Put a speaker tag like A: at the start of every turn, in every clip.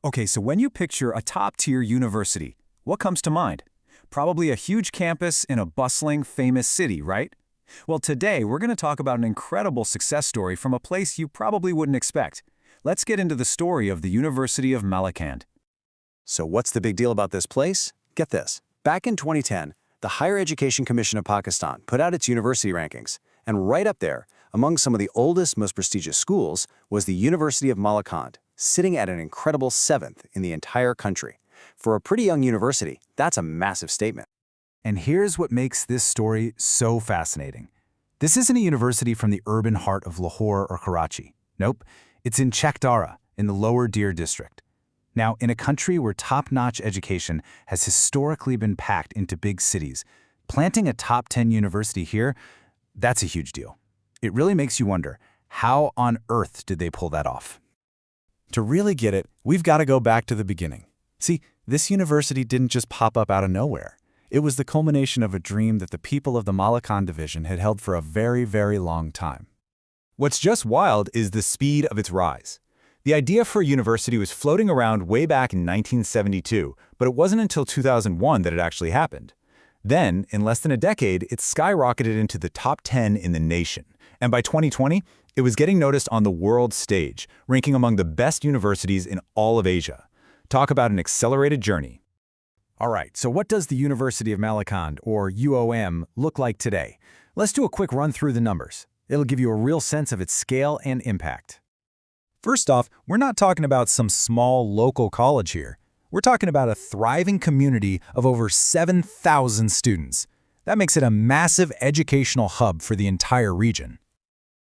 A: Okay, so when you picture a top-tier university, what comes to mind? Probably a huge campus in a bustling, famous city, right? Well, today we're going to talk about an incredible success story from a place you probably wouldn't expect. Let's get into the story of the University of Malakand.
B: So what's the big deal about this place? Get this. Back in 2010, the Higher Education Commission of Pakistan put out its university rankings, and right up there, among some of the oldest, most prestigious schools, was the University of Malakand, sitting at an incredible 7th in the entire country. For a pretty young university, that's a massive statement.
A: And here's what makes this story so fascinating. This isn't a university from the urban heart of Lahore or Karachi. Nope, it's in Chakdara, in the Lower Dir District. Now, in a country where top-notch education has historically been packed into big cities, planting a top 10 university here, that's a huge deal. It really makes you wonder, how on earth did they pull that off?
C: To really get it, we've got to go back to the beginning. See, this university didn't just pop up out of nowhere. It was the culmination of a dream that the people of the Malakand division had held for a very, very long time.
D: What's just wild is the speed of its rise. The idea for a university was floating around way back in 1972, but it wasn't until 2001 that it actually happened. Then, in less than a decade, it skyrocketed into the top 10 in the nation. And by 2020, it was getting noticed on the world stage, ranking among the best universities in all of Asia. Talk about an accelerated journey.
A: All right, so what does the University of Malakand, or UOM, look like today? Let's do a quick run through the numbers. It'll give you a real sense of its scale and impact.
D: First off, we're not talking about some small local college here. We're talking about a thriving community of over 7,000 students. That makes it a massive educational hub for the entire region.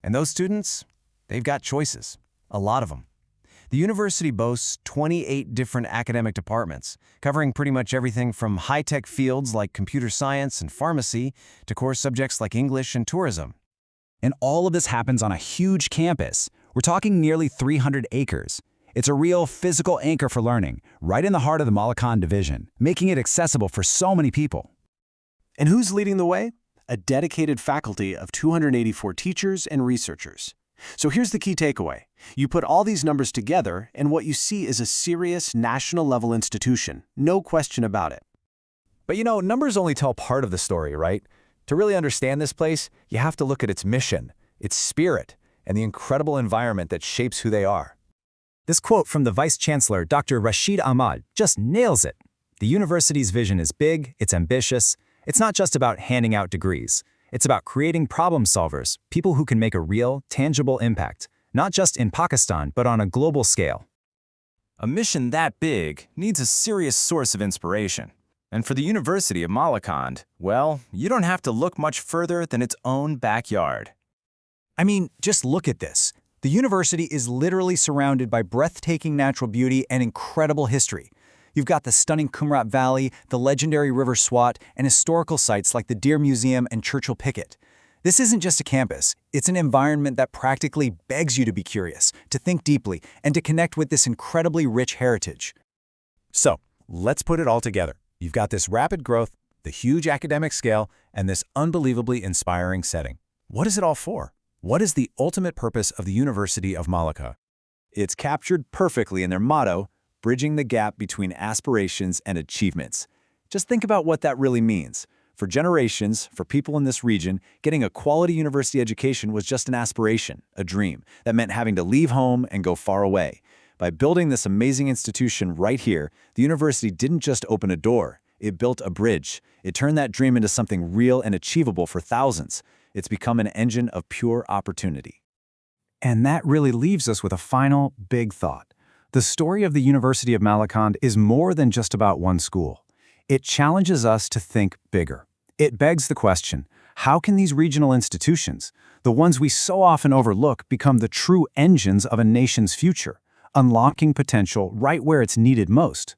B: And those students, they've got choices, a lot of them. The university boasts 28 different academic departments, covering pretty much everything from high-tech fields like computer science and pharmacy to core subjects like English and tourism.
A: And all of this happens on a huge campus. We're talking nearly 300 acres. It's a real physical anchor for learning, right in the heart of the Malakand division, making it accessible for so many people.
B: And who's leading the way? A dedicated faculty of 284 teachers and researchers. So here's the key takeaway. You put all these numbers together, and what you see is a serious national-level institution. No question about it.
D: But you know, numbers only tell part of the story, right? To really understand this place, you have to look at its mission, its spirit, and the incredible environment that shapes who they are.
A: This quote from the Vice-Chancellor, Dr. Rashid Ahmad, just nails it. The university's vision is big, it's ambitious. It's not just about handing out degrees. It's about creating problem solvers, people who can make a real, tangible impact, not just in Pakistan, but on a global scale.
D: A mission that big needs a serious source of inspiration. And for the University of Malakand, well, you don't have to look much further than its own backyard.
A: I mean, just look at this. The university is literally surrounded by breathtaking natural beauty and incredible history. You've got the stunning Kumrat Valley, the legendary River Swat, and historical sites like the Deer Museum and Churchill Picket. This isn't just a campus, it's an environment that practically begs you to be curious, to think deeply, and to connect with this incredibly rich heritage.
D: So, let's put it all together. You've got this rapid growth, the huge academic scale, and this unbelievably inspiring setting. What is it all for? What is the ultimate purpose of the University of Malakand?
A: It's captured perfectly in their motto, bridging the gap between aspirations and achievements. Just think about what that really means. For generations, for people in this region, getting a quality university education was just an aspiration, a dream, that meant having to leave home and go far away. By building this amazing institution right here, the university didn't just open a door, it built a bridge. It turned that dream into something real and achievable for thousands. It's become an engine of pure opportunity. And that really leaves us with a final, big thought. The story of the University of Malakand is more than just about one school. It challenges us to think bigger. It begs the question, how can these regional institutions, the ones we so often overlook, become the true engines of a nation's future, unlocking potential right where it's needed most?